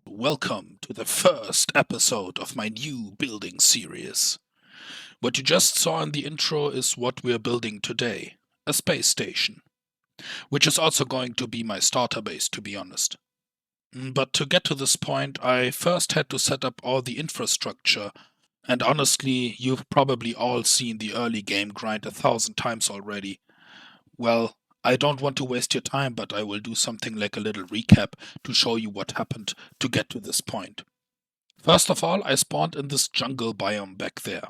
Welcome to the first episode of my new building series. What you just saw in the intro is what we're building today, a space station, which is also going to be my starter base, to be honest. But to get to this point, I first had to set up all the infrastructure, and honestly, you've probably all seen the early game grind 1,000 times already. Well, I don't want to waste your time, but I will do something like a little recap to show you what happened to get to this point. First of all, I spawned in this jungle biome back there.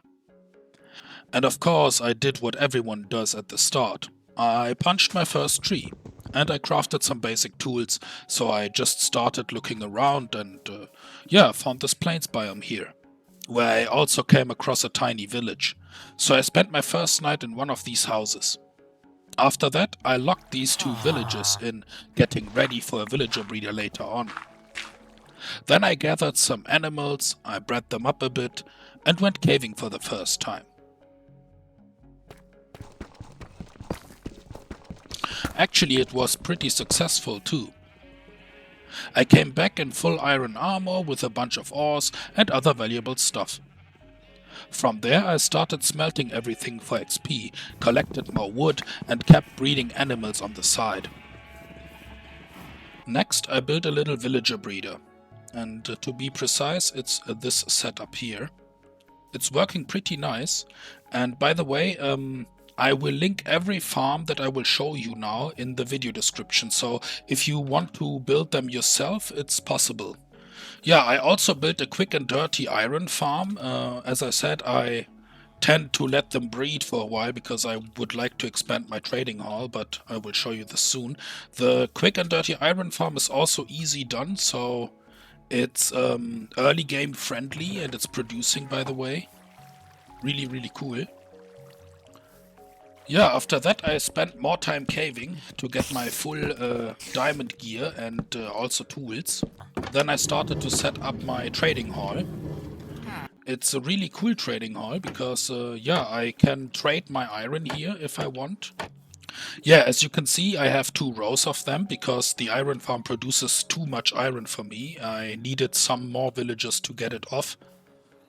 And of course, I did what everyone does at the start. I punched my first tree, and I crafted some basic tools, so I just started looking around and, found this plains biome here, where I also came across a tiny village. So I spent my first night in one of these houses. After that, I locked these two villages in, getting ready for a villager breeder later on. Then I gathered some animals, I bred them up a bit, and went caving for the first time. Actually, it was pretty successful too. I came back in full iron armor with a bunch of ores and other valuable stuff. From there I started smelting everything for XP, collected more wood and kept breeding animals on the side. Next I built a little villager breeder. And to be precise, it's this setup here. It's working pretty nice. And by the way, I will link every farm that I will show you now in the video description. So if you want to build them yourself, it's possible. Yeah, I also built a quick and dirty iron farm. As I said, I tend to let them breed for a while because I would like to expand my trading hall, but I will show you this soon. The quick and dirty iron farm is also easy done, so it's early game friendly, and it's producing, by the way. Really, really cool. Yeah, after that I spent more time caving to get my full diamond gear and also tools. Then I started to set up my trading hall. It's a really cool trading hall because, I can trade my iron here if I want. Yeah, as you can see, I have 2 rows of them because the iron farm produces too much iron for me. I needed some more villagers to get it off.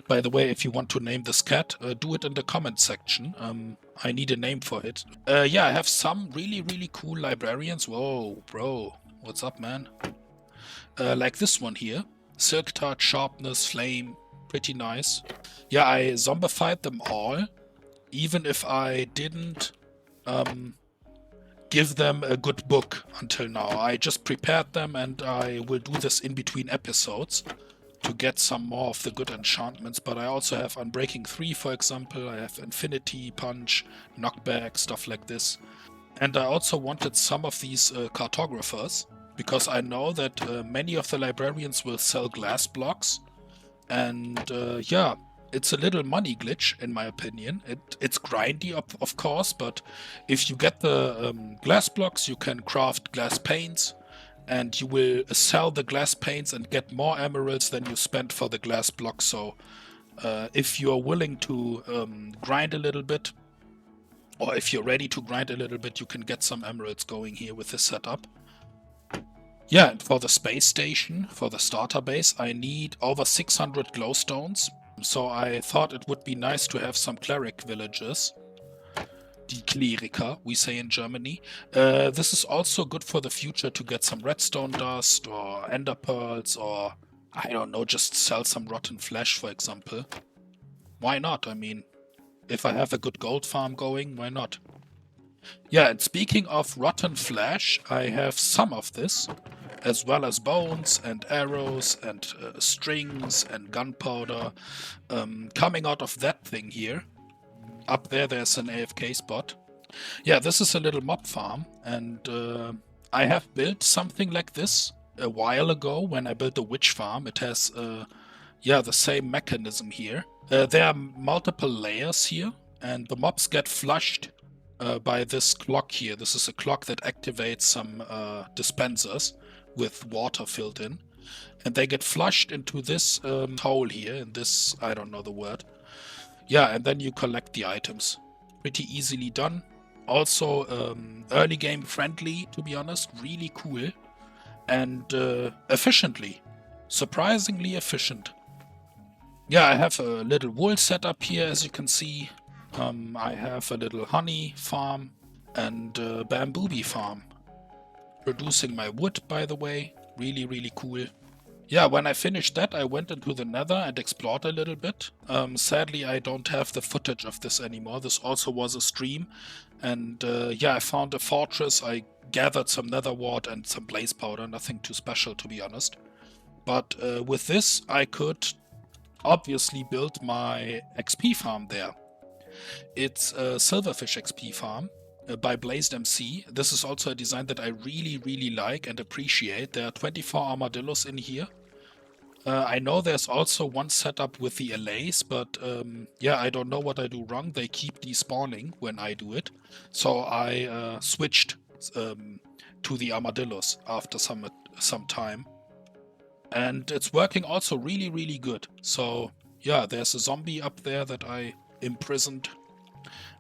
By the way, if you want to name this cat, do it in the comment section. I need a name for it. I have some really, really cool librarians. Whoa, bro. What's up, man? Like this one here. Silk Touch, Sharpness, Flame. Pretty nice. Yeah, I zombified them all. Even if I didn't give them a good book until now. I just prepared them, and I will do this in between episodes to get some more of the good enchantments. But I also have Unbreaking 3, for example. I have Infinity, Punch, Knockback, stuff like this. And I also wanted some of these cartographers, because I know that many of the librarians will sell glass blocks. And it's a little money glitch, in my opinion. It's grindy, of course, but if you get the glass blocks, you can craft glass panes, and you will sell the glass panes and get more emeralds than you spent for the glass blocks. So if you're willing to grind a little bit, or if you're ready to grind a little bit, you can get some emeralds going here with this setup. Yeah, and for the space station, for the starter base, I need over 600 glowstones. So I thought it would be nice to have some cleric villages. Die Kleriker, we say in Germany. This is also good for the future to get some redstone dust or ender pearls, or, I don't know, just sell some rotten flesh, for example. Why not? I mean, if I have a good gold farm going, why not? Yeah, and speaking of rotten flesh, I have some of this, as well as bones and arrows and strings and gunpowder coming out of that thing here. Up there's an AFK spot. Yeah, this is a little mob farm, and I have built something like this a while ago when I built the witch farm. It has yeah, the same mechanism here. There are multiple layers here, and the mobs get flushed by this clock here. This is a clock that activates some dispensers with water filled in, and they get flushed into this hole here, in this, I don't know the word. Yeah, and then you collect the items. Pretty easily done. Also, early game friendly, to be honest. Really cool. And efficiently. Surprisingly efficient. Yeah, I have a little wool setup here, as you can see. I have a little honey farm and a bamboo bee farm. Producing my wood, by the way. Really, really cool. Yeah, when I finished that, I went into the nether and explored a little bit. Sadly, I don't have the footage of this anymore. This also was a stream. And yeah, I found a fortress. I gathered some nether wart and some blaze powder. Nothing too special, to be honest. But with this, I could obviously build my XP farm there. It's a Silverfish XP farm by Blazed MC. This is also a design that I really, really like and appreciate. There are 24 armadillos in here. I know there's also one setup with the allays, but yeah, I don't know what I do wrong. They keep despawning when I do it. So I switched to the armadillos after some time. And it's working also really, really good. So yeah, there's a zombie up there that I imprisoned.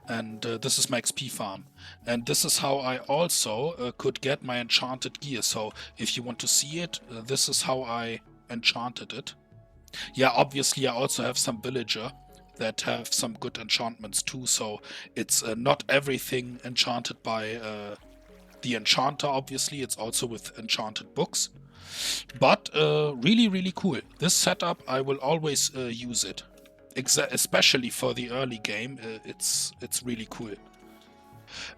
And this is my XP farm. And this is how I also could get my enchanted gear. So if you want to see it, this is how I enchanted it. Yeah, obviously I also have some villager that have some good enchantments too. So it's not everything enchanted by the enchanter, obviously. It's also with enchanted books. But really, really cool. This setup, I will always use it. Especially for the early game, it's really cool.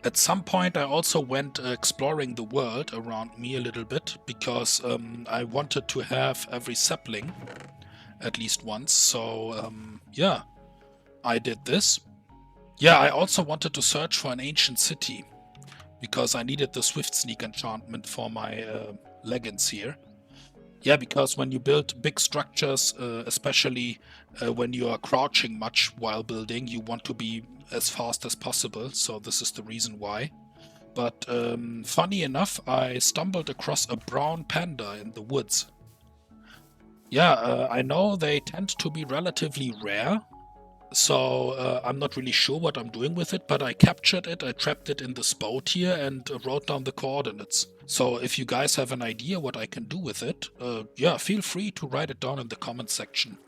At some point I also went exploring the world around me a little bit, because I wanted to have every sapling at least once, so yeah, I did this. Yeah, I also wanted to search for an ancient city, because I needed the Swift Sneak enchantment for my leggings here. Yeah, because when you build big structures, especially when you are crouching much while building, you want to be as fast as possible, so this is the reason why. But funny enough, I stumbled across a brown panda in the woods. Yeah, I know they tend to be relatively rare, so I'm not really sure what I'm doing with it, but I captured it, I trapped it in this boat here, and wrote down the coordinates. So if you guys have an idea what I can do with it, yeah, feel free to write it down in the comment section.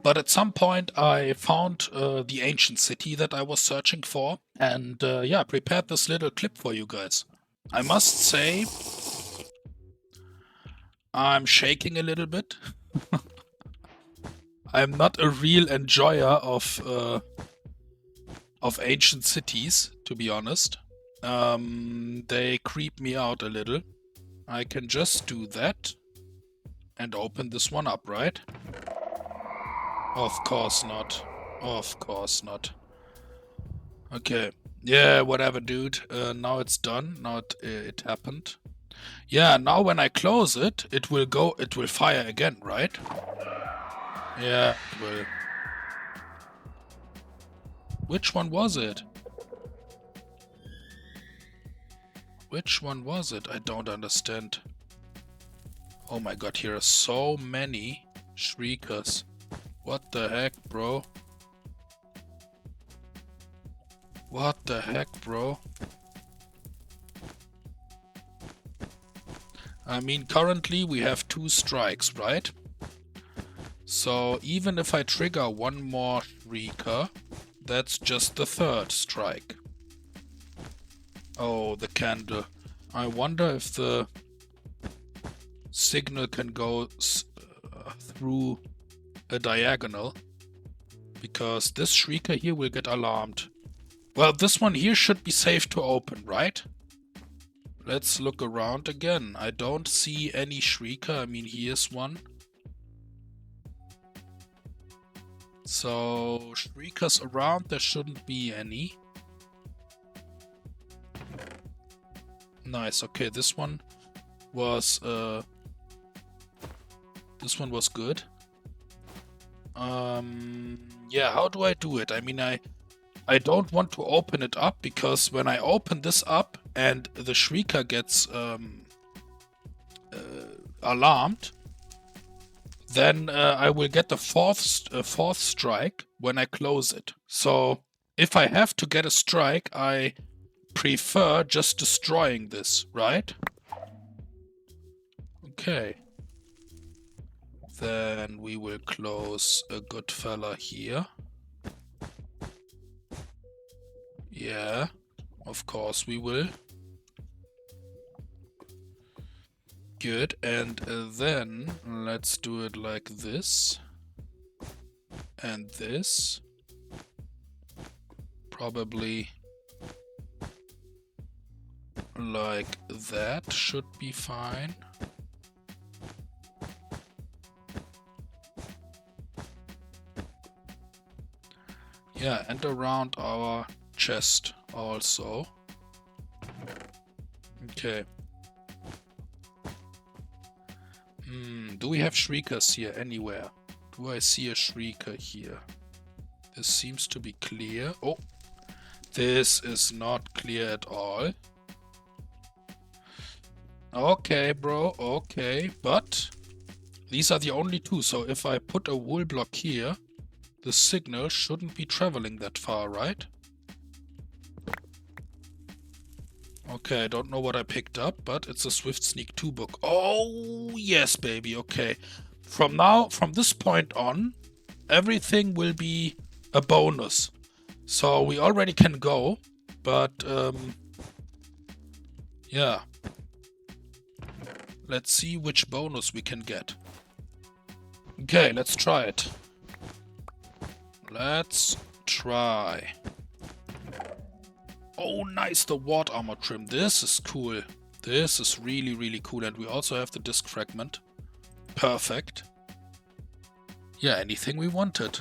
But at some point I found the ancient city that I was searching for, and yeah, prepared this little clip for you guys. I must say, I'm shaking a little bit. I'm not a real enjoyer of ancient cities, to be honest. They creep me out a little. I can just do that and open this one up, right? Of course not. Of course not. Okay. Yeah, whatever, dude. Now it's done. Now it happened. Yeah, now when I close it, it will fire again, right? Yeah, it will. Which one was it? Which one was it? I don't understand. Oh my god, here are so many shriekers. What the heck, bro? What the heck, bro? I mean, currently we have 2 strikes, right? So even if I trigger one more shrieker, that's just the 3rd strike. Oh, the candle. I wonder if the signal can go through a diagonal, because this shrieker here will get alarmed. Well, this one here should be safe to open, right? Let's look around again. I don't see any shrieker. I mean, here's one. So, shriekers around, there shouldn't be any. Nice, okay, this one was good. Yeah, how do I do it? I mean, I don't want to open it up, because when I open this up and the Shrieker gets alarmed, then I will get the fourth strike when I close it. So if I have to get a strike, I prefer just destroying this, right? Okay. Then we will close a good fella here. Yeah, of course we will. Good, and then let's do it like this. And this. Probably like that should be fine. Yeah, and around our chest also. Okay. Do we have shriekers here anywhere? Do I see a shrieker here? This seems to be clear. Oh, this is not clear at all. Okay, bro, okay, but these are the only two, so if I put a wool block here, the signal shouldn't be traveling that far, right? Okay, I don't know what I picked up, but it's a Swift Sneak 2 book. Oh, yes, baby, okay. From this point on, everything will be a bonus. So we already can go, but, yeah. Let's see which bonus we can get. Okay, let's try it. Let's try. Oh, nice, the ward armor trim. This is cool. This is really, really cool. And we also have the disc fragment. Perfect. Yeah, anything we wanted.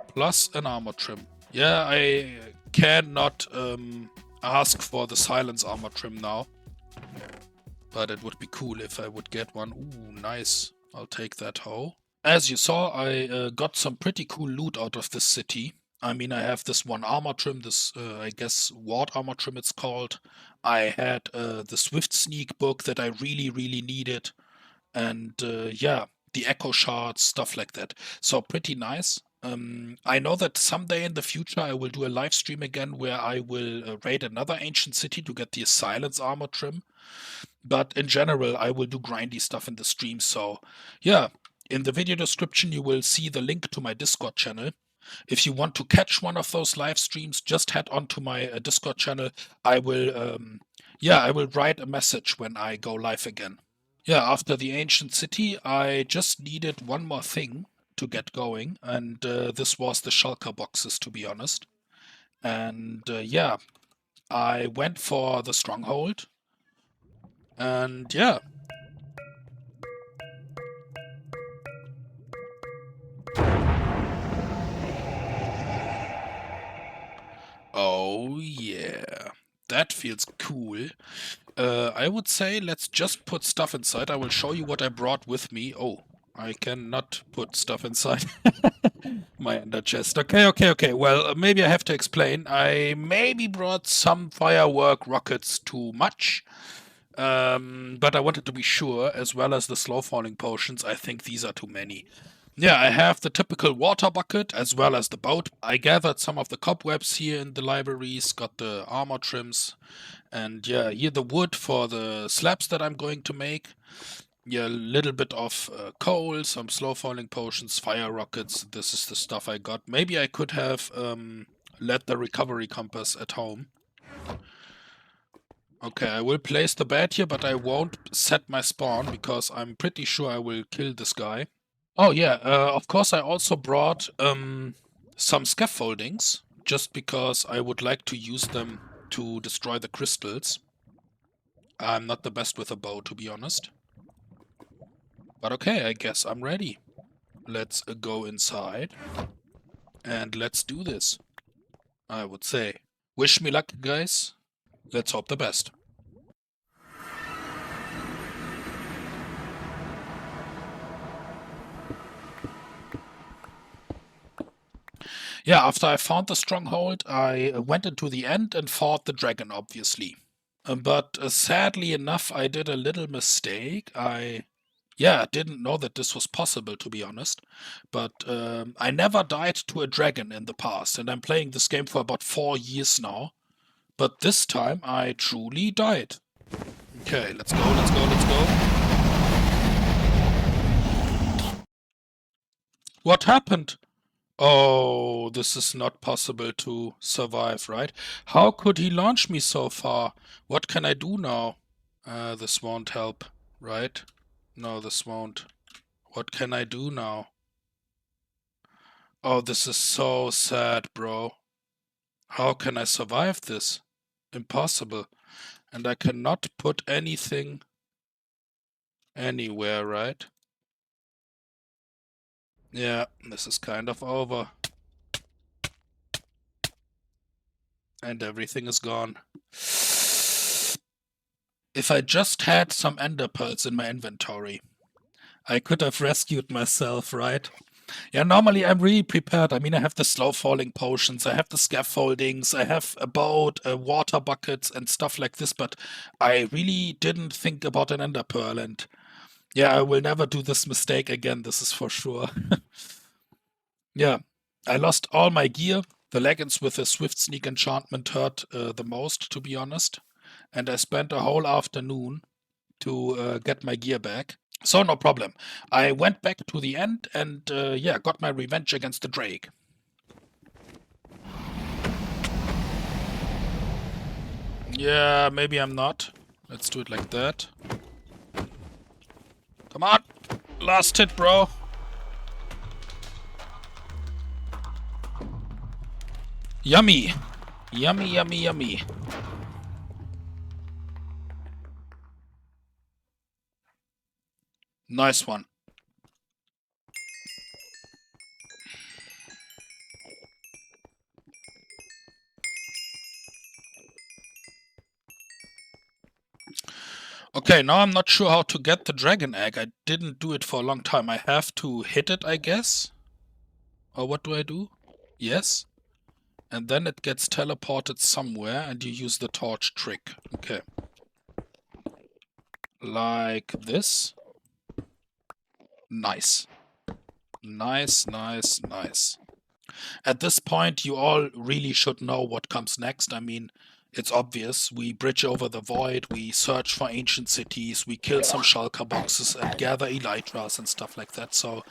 Plus an armor trim. Yeah, I cannot ask for the silence armor trim now. But it would be cool if I would get one. Ooh, nice. I'll take that hoe. As you saw, I got some pretty cool loot out of this city. I mean, I have this one armor trim, this, I guess, ward armor trim it's called. I had the Swift Sneak book that I really, really needed. And yeah, the Echo Shards, stuff like that. So pretty nice. I know that someday in the future I will do a live stream again where I will raid another ancient city to get the Silence armor trim. But in general, I will do grindy stuff in the stream. So yeah, in the video description, you will see the link to my Discord channel. If you want to catch one of those live streams, just head on to my Discord channel. I will, yeah, I will write a message when I go live again. Yeah, after the ancient city, I just needed one more thing to get going, and this was the shulker boxes, to be honest. And yeah, I went for the stronghold, and yeah. Oh yeah, that feels cool. I would say let's just put stuff inside. I will show you what I brought with me. Oh, I cannot put stuff inside my ender chest. Okay. Well, maybe I have to explain. I maybe brought some firework rockets too much. But I wanted to be sure, as well as the slow falling potions. I think these are too many. Yeah, I have the typical water bucket as well as the boat. I gathered some of the cobwebs here in the libraries, got the armor trims, and yeah, here the wood for the slabs that I'm going to make. Yeah, a little bit of coal, some slow falling potions, fire rockets. This is the stuff I got. Maybe I could have led the recovery compass at home. Okay, I will place the bed here, but I won't set my spawn because I'm pretty sure I will kill this guy. Oh yeah, of course I also brought some scaffoldings, just because I would like to use them to destroy the crystals. I'm not the best with a bow, to be honest. But okay, I guess I'm ready. Let's go inside. And let's do this, I would say. Wish me luck, guys. Let's hope the best. Yeah, after I found the stronghold, I went into the end and fought the dragon, obviously. But sadly enough, I did a little mistake. Yeah, didn't know that this was possible, to be honest. But I never died to a dragon in the past, and I'm playing this game for about 4 years now. But this time, I truly died. Okay, let's go, let's go, let's go. What happened? Oh, this is not possible to survive, right? How could he launch me so far? What can I do now? This won't help, right? No, this won't. What can I do now? Oh, this is so sad, bro. How can I survive this? Impossible. And I cannot put anything anywhere, right? Yeah, this is kind of over. And everything is gone. If I just had some ender pearls in my inventory, I could have rescued myself, right? Yeah, normally I'm really prepared. I mean, I have the slow falling potions, I have the scaffoldings, I have a boat, water buckets, and stuff like this, but I really didn't think about an ender pearl, and yeah, I will never do this mistake again, this is for sure. Yeah, I lost all my gear. The leggings with the swift sneak enchantment hurt the most, to be honest, and I spent a whole afternoon to get my gear back. So no problem. I went back to the end and yeah, got my revenge against the Drake. Yeah, maybe I'm not. Let's do it like that. Come on! Last hit, bro! Yummy! Yummy, yummy, yummy. Nice one. Okay, now I'm not sure how to get the dragon egg. I didn't do it for a long time. I have to hit it, I guess? Or what do I do? Yes? And then it gets teleported somewhere and you use the torch trick. Okay. Like this. Nice. Nice, nice, nice. At this point, you all really should know what comes next. I mean, it's obvious. We bridge over the void, we search for ancient cities, we kill some shulker boxes and gather elytras and stuff like that. So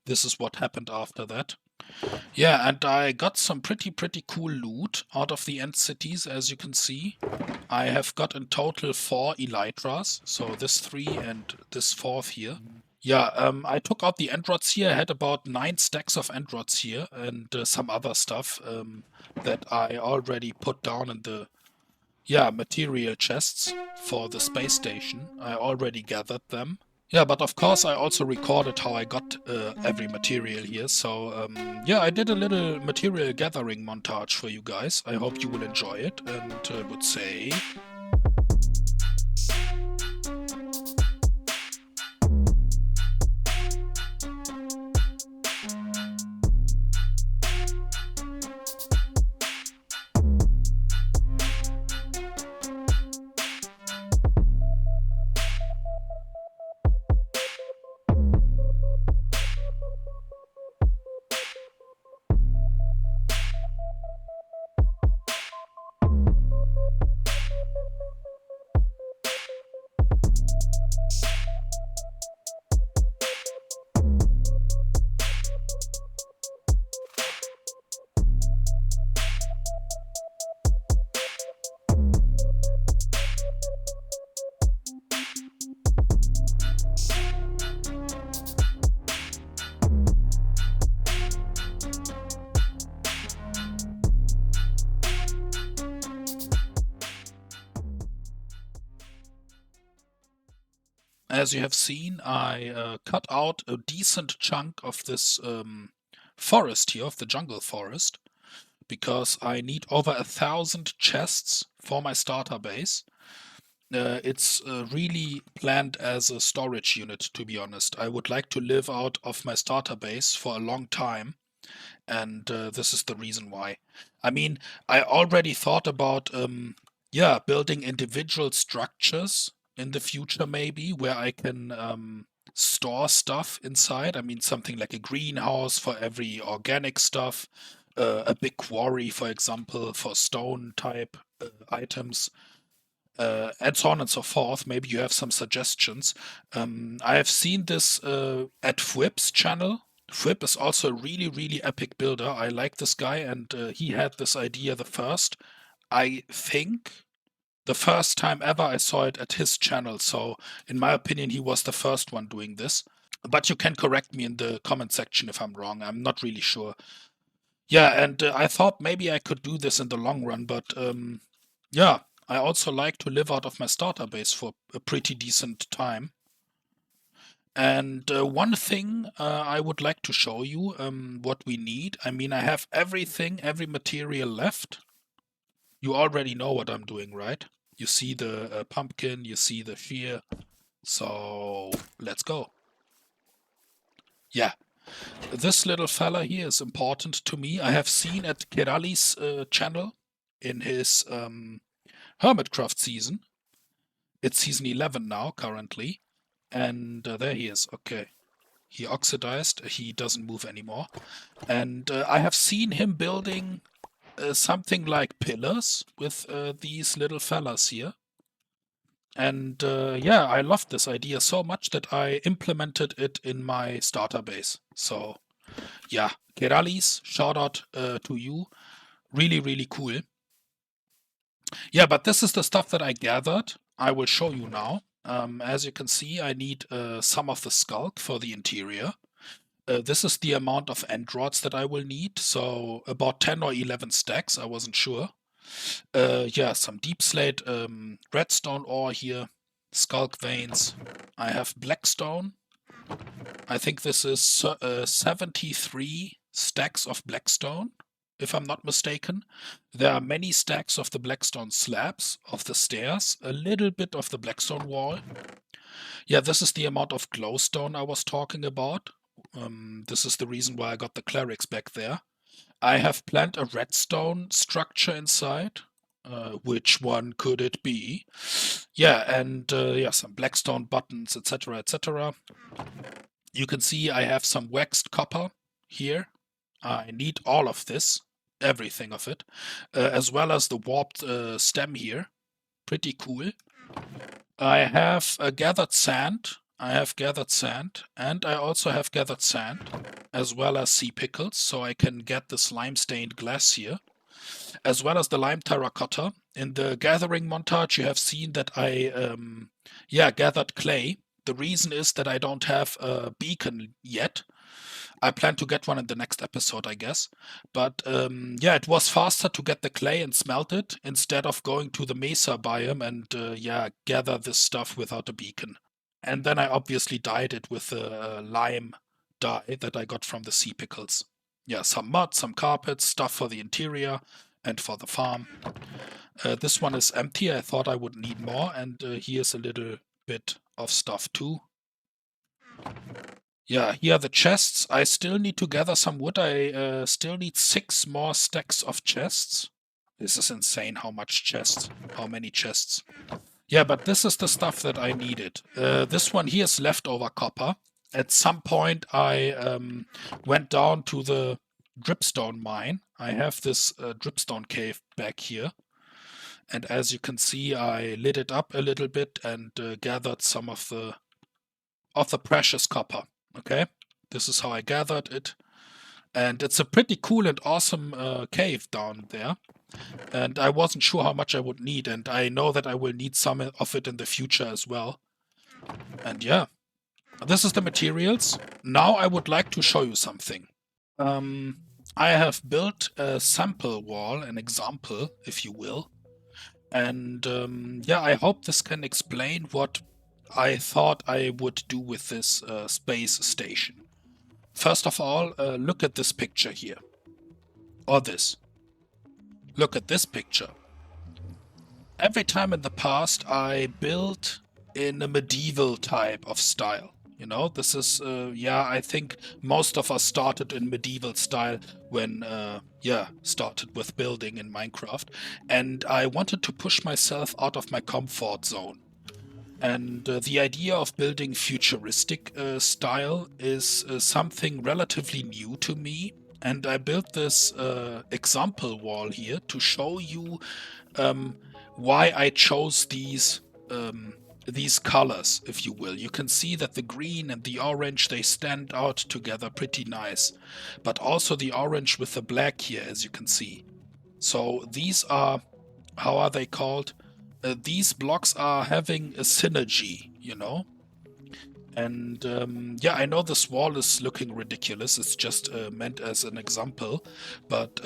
this is what happened after that. Yeah, and I got some pretty cool loot out of the end cities, as you can see. I have got in total 4 elytras, so this 3 and this 4th here. Yeah, I took out the end rods here. I had about 9 stacks of end rods here and some other stuff that I already put down in the material chests for the space station. I already gathered them. Yeah, but of course I also recorded how I got every material here. So yeah, I did a little material gathering montage for you guys. I hope you will enjoy it, and would say as you have seen, I cut out a decent chunk of this forest here, of the jungle forest, because I need over 1,000 chests for my starter base. It's really planned as a storage unit, to be honest. I would like to live out of my starter base for a long time. And this is the reason why. I mean, I already thought about, building individual structures in the future, maybe, where I can store stuff inside. I mean, something like a greenhouse for every organic stuff, a big quarry, for example, for stone type items, and so on and so forth. Maybe you have some suggestions. I have seen this at Fwip's channel. Fwip is also a really, really epic builder. I like this guy, and he had this idea the first. I think the first time ever I saw it at his channel. So, in my opinion, he was the first one doing this. But you can correct me in the comment section if I'm wrong. I'm not really sure. Yeah, and I thought maybe I could do this in the long run, but yeah, I also like to live out of my starter base for a pretty decent time. And one thing I would like to show you what we need. I mean, I have everything, every material left. You already know what I'm doing, right? You see the pumpkin, you see the shear. So let's go. Yeah, this little fella here is important to me. I have seen at Kerali's channel in his Hermitcraft season. It's season 11 now, currently. And there he is. Okay. He oxidized. He doesn't move anymore. And I have seen him building something like pillars with these little fellas here. And yeah, I loved this idea so much that I implemented it in my starter base. So yeah, Keralis, shout out to you. Really, really cool. Yeah, but this is the stuff that I gathered. I will show you now. As you can see, I need some of the skulk for the interior. This is the amount of end rods that I will need, so about 10 or 11 stacks, I wasn't sure. Yeah, some deep slate redstone ore here, skulk veins. I have blackstone. I think this is 73 stacks of blackstone, if I'm not mistaken. There are many stacks of the blackstone slabs of the stairs, a little bit of the blackstone wall. Yeah, this is the amount of glowstone I was talking about. This is the reason why I got the clerics back there. I have planned a redstone structure inside. Which one could it be? Yeah, and yeah, some blackstone buttons, etc., etc. You can see I have some waxed copper here. I need all of this, everything of it, as well as the warped stem here. Pretty cool. I have gathered sand. I have gathered sand, and I also have gathered sand, as well as sea pickles, so I can get this lime-stained glass here, as well as the lime terracotta. In the gathering montage, you have seen that I, gathered clay. The reason is that I don't have a beacon yet. I plan to get one in the next episode, I guess. But yeah, it was faster to get the clay and smelt it instead of going to the mesa biome and gather this stuff without a beacon. And then I obviously dyed it with the lime dye that I got from the sea pickles. Yeah, some mud, some carpets, stuff for the interior and for the farm. This one is empty. I thought I would need more, and here's a little bit of stuff too. Yeah, here are the chests. I still need to gather some wood. I still need 6 more stacks of chests. This is insane how much chests, how many chests. Yeah, but this is the stuff that I needed. This one here is leftover copper. At some point I went down to the dripstone mine. I have this dripstone cave back here. And as you can see, I lit it up a little bit and gathered some of the precious copper. Okay, this is how I gathered it, and it's a pretty cool and awesome cave down there. And I wasn't sure how much I would need, and I know that I will need some of it in the future as well. And yeah, this is the materials. Now I would like to show you something. I have built a sample wall, an example, if you will. And yeah, I hope this can explain what I thought I would do with this space station. First of all, look at this picture here. Or this. Look at this picture. Every time in the past I built in a medieval type of style. You know, this is, yeah, I think most of us started in medieval style when, yeah, started with building in Minecraft. And I wanted to push myself out of my comfort zone. And the idea of building futuristic style is something relatively new to me. And I built this example wall here to show you um, why I chose these colors, if you will. You can see that the green and the orange, they stand out together pretty nice. But also the orange with the black here, as you can see. So these are, how are they called? These blocks are having a synergy, you know? And yeah, I know this wall is looking ridiculous. It's just meant as an example. But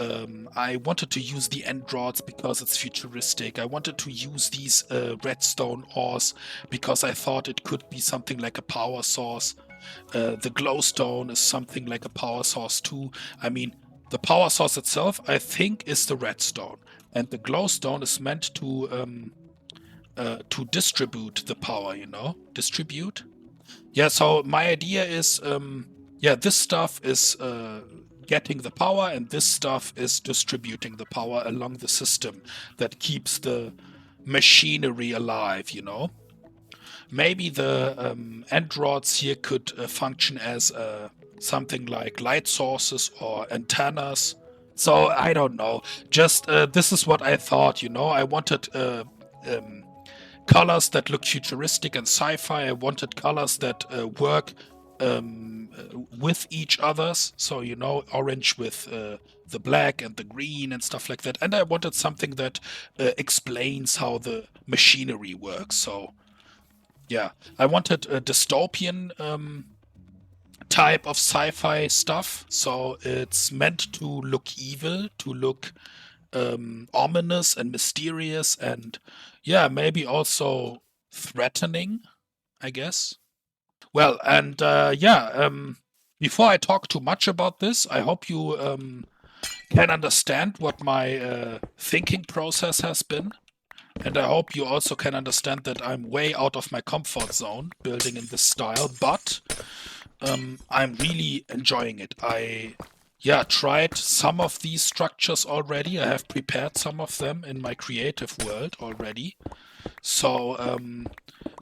I wanted to use the end rods because it's futuristic. I wanted to use these redstone ores because I thought it could be something like a power source. The glowstone is something like a power source too. I mean, the power source itself, I think, is the redstone. And the glowstone is meant to distribute the power, you know? Distribute? Yeah, so my idea is, yeah, this stuff is getting the power, and this stuff is distributing the power along the system that keeps the machinery alive, you know? Maybe the end rods here could function as something like light sources or antennas. So I don't know. Just this is what I thought, you know? I wanted um, colors that look futuristic and sci-fi. I wanted colors that work with each others. So, you know, orange with the black and the green and stuff like that. And I wanted something that explains how the machinery works. So, yeah, I wanted a dystopian type of sci-fi stuff. So it's meant to look evil, to look ominous and mysterious, and yeah, maybe also threatening, I guess. Well, and yeah, before I talk too much about this, I hope you can understand what my thinking process has been. And I hope you also can understand that I'm way out of my comfort zone building in this style, but I'm really enjoying it. Yeah, tried some of these structures already. I have prepared some of them in my creative world already. So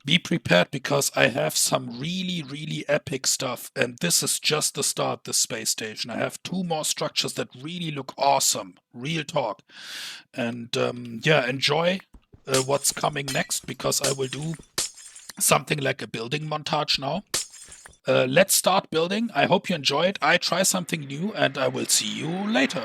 be prepared because I have some really, really epic stuff. And this is just the start, this space station. I have two more structures that really look awesome. Real talk. And yeah, enjoy what's coming next because I will do something like a building montage now. Let's start building. I hope you enjoy it. I try something new and I will see you later.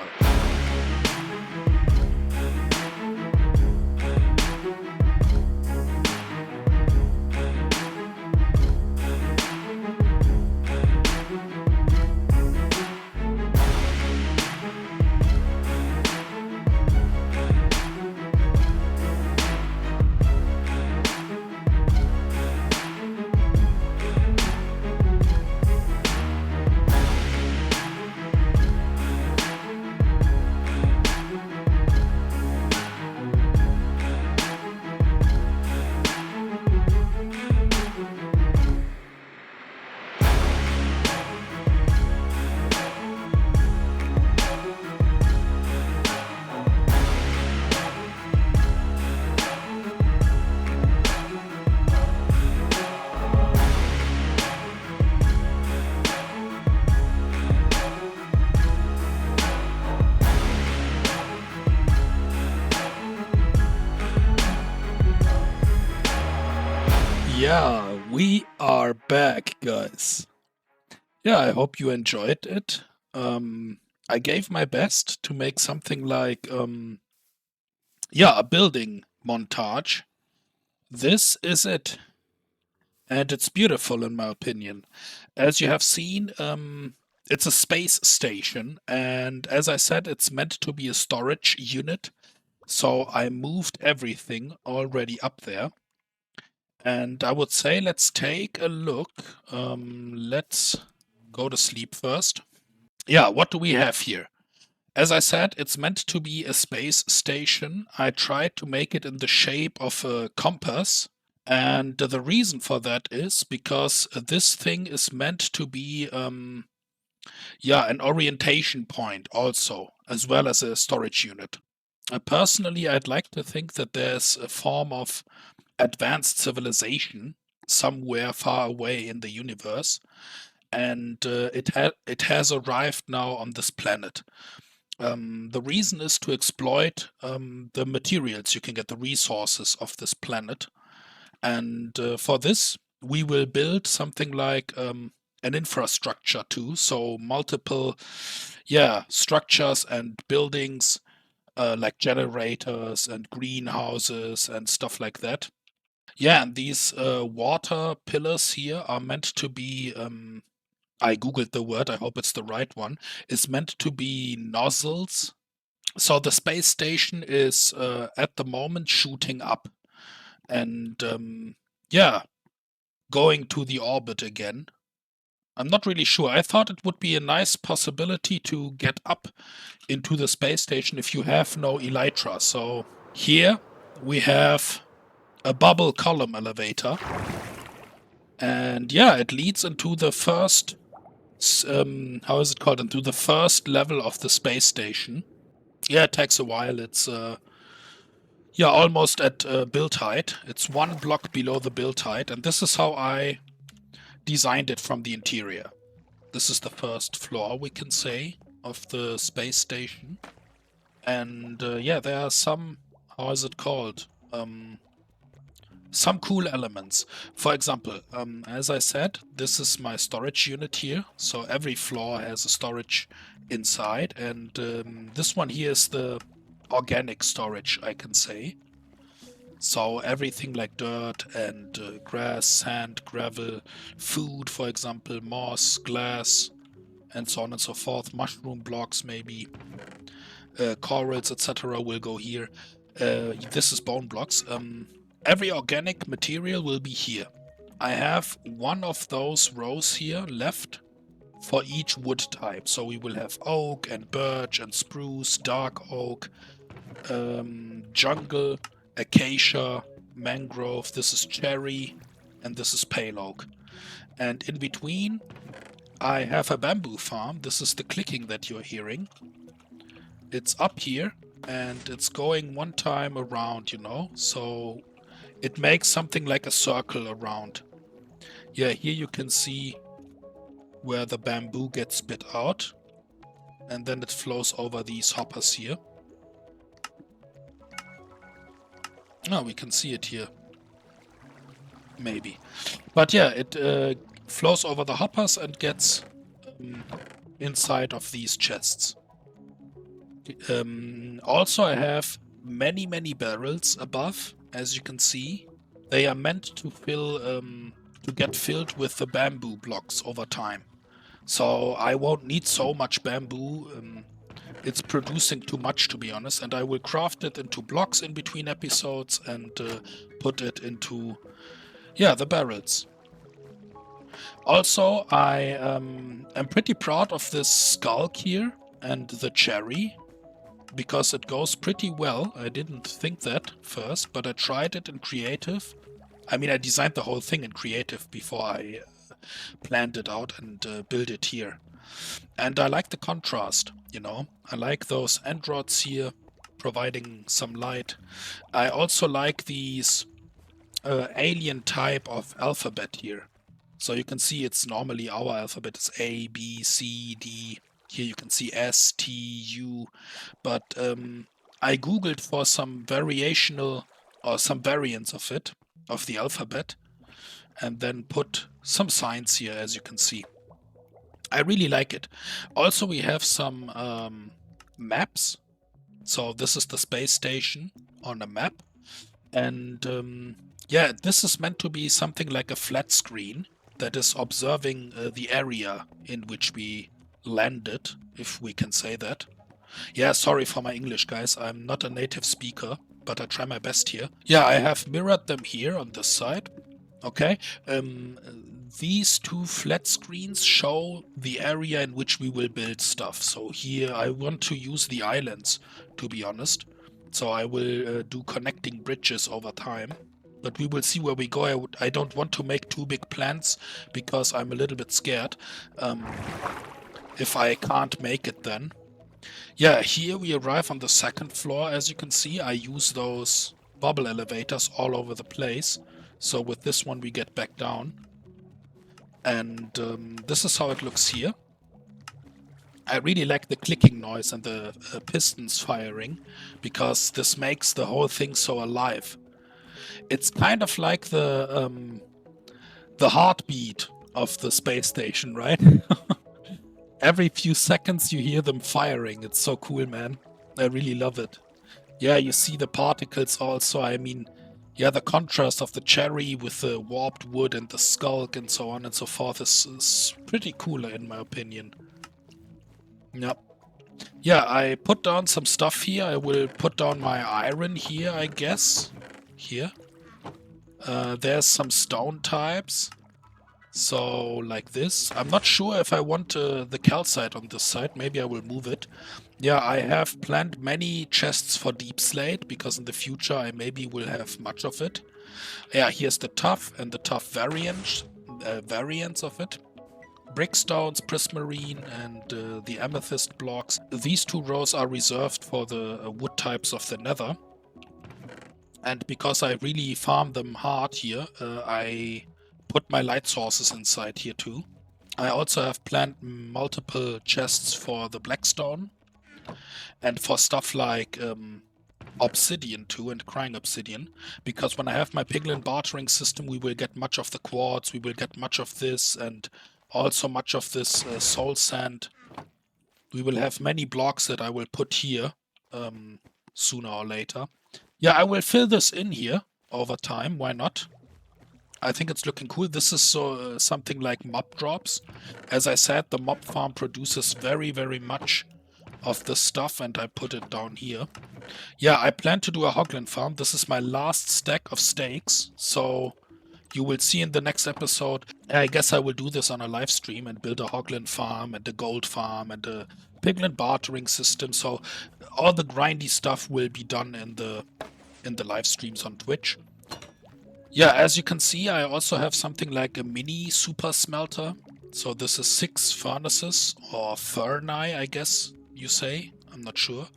Yeah, we are back, guys. Yeah, I hope you enjoyed it. I gave my best to make something like, yeah, a building montage. This is it. And it's beautiful, in my opinion. As you have seen, it's a space station. And as I said, it's meant to be a storage unit. So I moved everything already up there. And I would say let's take a look. Let's go to sleep first. Yeah, what do we have here? As I said, it's meant to be a space station. I tried to make it in the shape of a compass, And the reason for that is because this thing is meant to be, yeah, an orientation point also, as well as a storage unit. Personally, I'd like to think that there's a form of advanced civilization somewhere far away in the universe, and it has arrived now on this planet. The reason is to exploit the materials you can get, the resources of this planet, and for this we will build something like an infrastructure too. So multiple, yeah, structures and buildings, like generators and greenhouses and stuff like that. Yeah, and these water pillars here are meant to be, I googled the word, I hope it's the right one, is meant to be nozzles. So the space station is at the moment shooting up and, yeah, going to the orbit again. I'm not really sure. I thought it would be a nice possibility to get up into the space station if you have no elytra. So here we have a bubble column elevator. And yeah, it leads into the first, how is it called? Into the first level of the space station. Yeah, it takes a while. It's, yeah, almost at build height. It's one block below the build height. And this is how I designed it from the interior. This is the first floor, we can say, of the space station. And yeah, there are some, how is it called? Some cool elements. For example, as I said, this is my storage unit here. So every floor has a storage inside. And this one here is the organic storage, I can say. So everything like dirt and grass, sand, gravel, food, for example, moss, glass, and so on and so forth. Mushroom blocks, maybe, corals, etc. will go here. This is bone blocks. Every organic material will be here. I have one of those rows here left for each wood type. So we will have oak and birch and spruce, dark oak, jungle, acacia, mangrove. This is cherry, and this is pale oak. And in between, I have a bamboo farm. This is the clicking that you're hearing. It's up here, and it's going one time around, you know, so it makes something like a circle around. Yeah, here you can see where the bamboo gets spit out, and then it flows over these hoppers here. Oh, we can see it here. Maybe. But yeah, it flows over the hoppers and gets inside of these chests. Also, I have many, many barrels above, as you can see. They are meant to fill, to get filled with the bamboo blocks over time. So I won't need so much bamboo. It's producing too much, to be honest, and I will craft it into blocks in between episodes and put it into, yeah, the barrels. Also, I am pretty proud of this skulk here and the cherry, because it goes pretty well. I didn't think that first, but I tried it in creative. I mean, I designed the whole thing in creative before I planned it out and built it here. And I like the contrast, you know. I like those end rods here, providing some light. I also like these alien type of alphabet here. So you can see it's normally our alphabet is A, B, C, D. Here you can see S, T, U. But I googled for some variational or some variants of it, of the alphabet, and then put some signs here, as you can see. I really like it. Also, we have some maps. So this is the space station on a map. And yeah, this is meant to be something like a flat screen that is observing the area in which we landed, if we can say that. Yeah, sorry for my English, guys. I'm not a native speaker, but I try my best here. Yeah, I have mirrored them here on this side. Okay. These two flat screens show the area in which we will build stuff. So here I want to use the islands, to be honest. So I will do connecting bridges over time. But we will see where we go. I don't want to make too big plans because I'm a little bit scared if I can't make it then. Yeah, here we arrive on the second floor. As you can see, I use those bubble elevators all over the place. So with this one, we get back down. And this is how it looks here. I really like the clicking noise and the pistons firing, because this makes the whole thing so alive. It's kind of like the heartbeat of the space station, right? Every few seconds you hear them firing. It's so cool, man. I really love it. Yeah, you see the particles also. I mean, yeah, the contrast of the cherry with the warped wood and the skulk and so on and so forth is pretty cool in my opinion. Yep. Yeah, I put down some stuff here. I will put down my iron here, I guess. Here. There's some stone types. So, like this. I'm not sure if I want the calcite on this side. Maybe I will move it. Yeah, I have planned many chests for deep slate, because in the future I maybe will have much of it. Yeah, here's the tough and the tough variants of it. Brickstones, prismarine, and the amethyst blocks. These two rows are reserved for the wood types of the nether. And because I really farm them hard here, I put my light sources inside here too. I also have planned multiple chests for the blackstone and for stuff like obsidian too, and crying obsidian, because when I have my piglin bartering system, we will get much of the quartz, we will get much of this, and also much of this soul sand. We will have many blocks that I will put here sooner or later. Yeah, I will fill this in here over time. Why not? I think it's looking cool. This is something like mob drops. As I said, the mob farm produces very, very much of the stuff, and I put it down here. Yeah, I plan to do a hoglin farm. This is my last stack of steaks, so you will see in the next episode. I guess I will do this on a live stream and build a hoglin farm and a gold farm and a piglin bartering system. So all the grindy stuff will be done in the live streams on Twitch. Yeah, as you can see, I also have something like a mini super smelter. So this is 6 furnaces, or furnace, I guess you say. I'm not sure.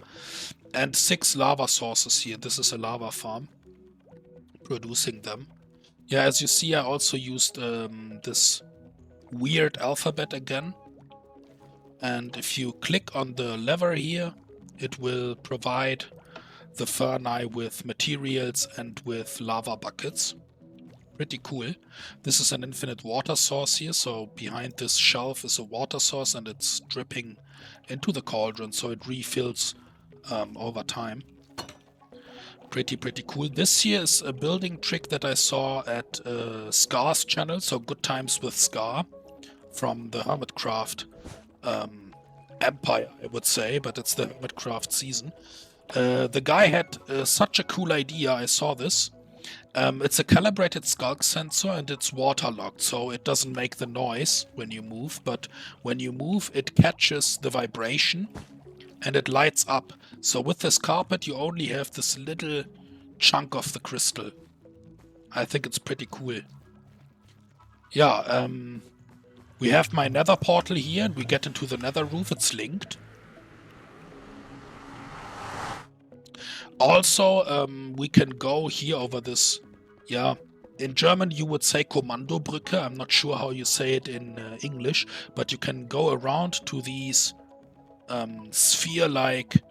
And 6 lava sources here. This is a lava farm, producing them. Yeah, as you see, I also used this weird alphabet again. And if you click on the lever here, it will provide the furnace with materials and with lava buckets. Pretty cool. This is an infinite water source here, so behind this shelf is a water source and it's dripping into the cauldron, so it refills over time. Pretty cool. This here is a building trick that I saw at Scar's channel, so Good Times with Scar, from the Hermitcraft empire, I would say, but it's the Hermitcraft season. The guy had such a cool idea. I saw this. It's a calibrated skulk sensor and it's waterlogged, so it doesn't make the noise when you move, but when you move it catches the vibration and it lights up. So with this carpet you only have this little chunk of the crystal. I think it's pretty cool. Yeah, we have my nether portal here and we get into the nether roof. It's linked. Also, we can go here over this, yeah, in German you would say Kommandobrücke. I'm not sure how you say it in English, but you can go around to these sphere-like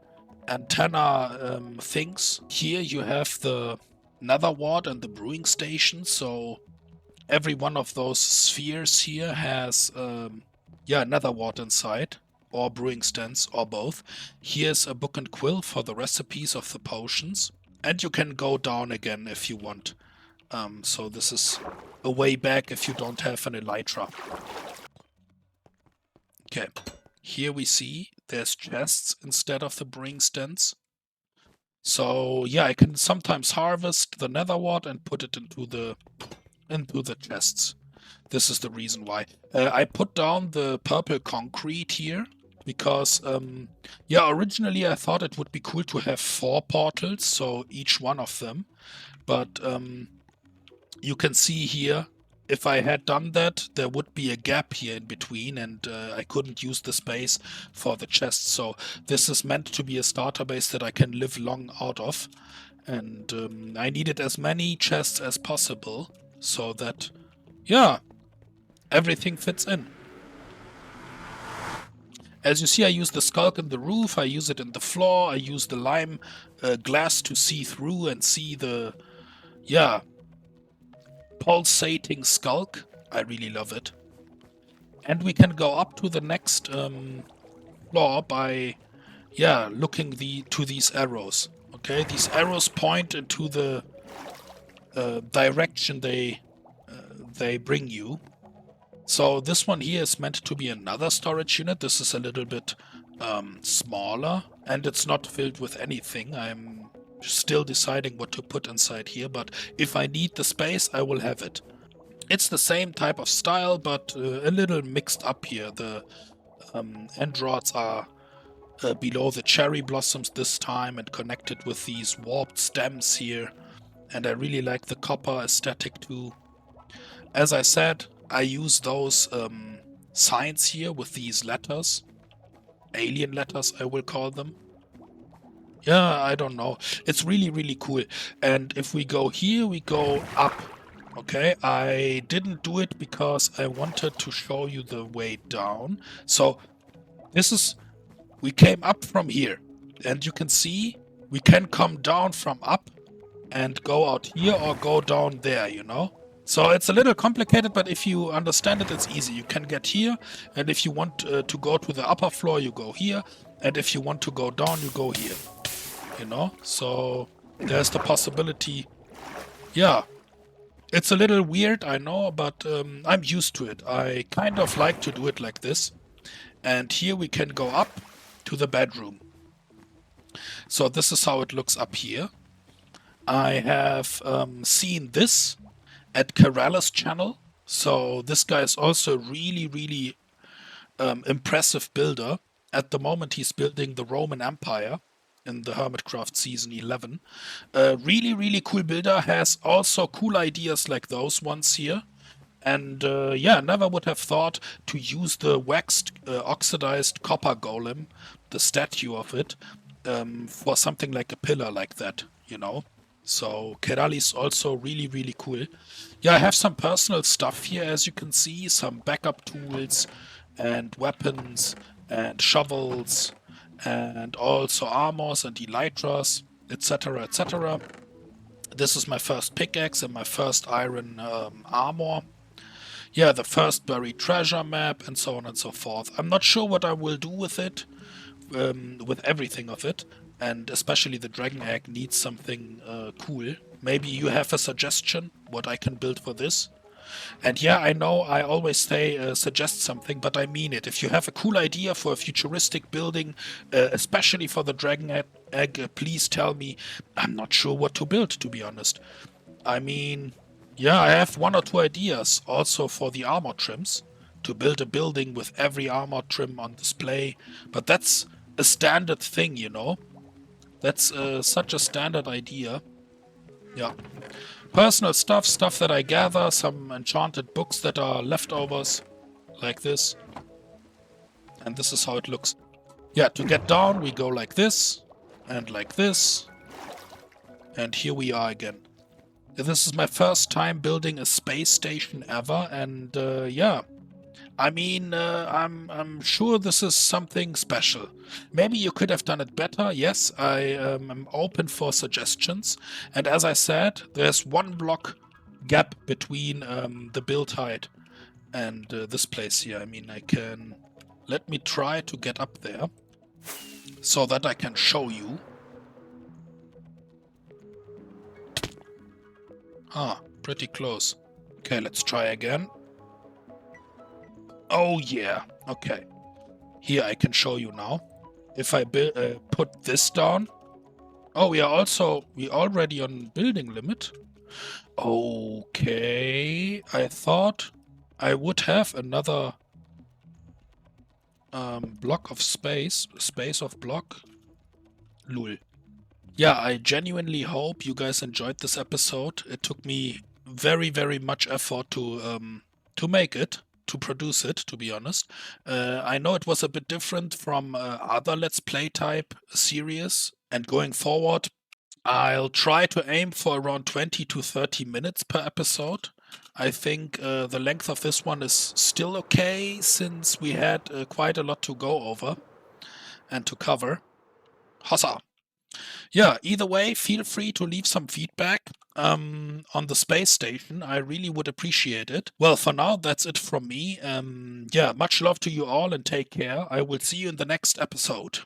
antenna things. Here you have the nether wart and the brewing station, so every one of those spheres here has, yeah, nether wart inside, or brewing stands, or both. Here's a book and quill for the recipes of the potions. And you can go down again if you want. So this is a way back if you don't have an elytra. Okay, here we see there's chests instead of the brewing stands. So yeah, I can sometimes harvest the nether wart and put it into the chests. This is the reason why. I put down the purple concrete here because, yeah, originally I thought it would be cool to have 4 portals, so each one of them. But you can see here, if I had done that, there would be a gap here in between, and I couldn't use the space for the chest. So this is meant to be a starter base that I can live long out of. And I needed as many chests as possible so that, yeah, everything fits in. As you see, I use the skulk in the roof, I use it in the floor, I use the lime glass to see through and see the, yeah, pulsating skulk. I really love it. And we can go up to the next floor by, yeah, looking to these arrows. Okay, these arrows point into the direction they bring you. So this one here is meant to be another storage unit. This is a little bit smaller, and it's not filled with anything. I'm still deciding what to put inside here, but if I need the space, I will have it. It's the same type of style, but a little mixed up here. The end rods are below the cherry blossoms this time and connected with these warped stems here. And I really like the copper aesthetic too. As I said, I use those signs here with these letters. Alien letters, I will call them. Yeah, I don't know. It's really, really cool. And if we go here, we go up. Okay, I didn't do it because I wanted to show you the way down. So this is, we came up from here. And you can see we can come down from up and go out here or go down there, you know? So it's a little complicated, but if you understand it, it's easy. You can get here, and if you want to go to the upper floor, you go here, and if you want to go down, you go here. You know? So there's the possibility. Yeah. It's a little weird, I know, but I'm used to it. I kind of like to do it like this. And here we can go up to the bedroom. So this is how it looks up here. I have seen this at Karalis channel. So this guy is also really, really impressive builder. At the moment, he's building the Roman Empire in the Hermitcraft Season 11. Really, really cool builder. Has also cool ideas like those ones here. And yeah, never would have thought to use the waxed, oxidized copper golem, the statue of it, for something like a pillar like that, you know? So Kerali is also really, really cool. Yeah, I have some personal stuff here, as you can see. Some backup tools and weapons and shovels and also armors and elytras, etc., etc. This is my first pickaxe and my first iron armor. Yeah, the first buried treasure map and so on and so forth. I'm not sure what I will do with it, with everything of it. And especially the dragon egg needs something cool. Maybe you have a suggestion what I can build for this. And yeah, I know I always say suggest something, but I mean it. If you have a cool idea for a futuristic building, especially for the dragon egg, please tell me. I'm not sure what to build, to be honest. I mean, yeah, I have one or two ideas also for the armor trims. To build a building with every armor trim on display. But that's a standard thing, you know? That's such a standard idea. Yeah. Personal stuff that I gather, some enchanted books that are leftovers, like this. And this is how it looks. Yeah, to get down, we go like this, and like this. And here we are again. This is my first time building a space station ever, and yeah. I mean, I'm sure this is something special. Maybe you could have done it better. Yes, I am open for suggestions. And as I said, there's one block gap between the build height and this place here. I mean, I can... Let me try to get up there so that I can show you. Ah, pretty close. Okay, let's try again. Oh yeah, okay. Here I can show you now. If I put this down. Oh, we already on building limit. Okay, I thought I would have another block of space of block. Lul. Yeah, I genuinely hope you guys enjoyed this episode. It took me very, very much effort to make it, to produce it, to be honest. I know it was a bit different from other Let's Play type series, and going forward, I'll try to aim for around 20 to 30 minutes per episode. I think the length of this one is still okay, since we had quite a lot to go over and to cover. Hossa! Yeah, either way, feel free to leave some feedback on the space station. I really would appreciate it. Well, for now, that's it from me. Yeah, much love to you all and take care. I will see you in the next episode.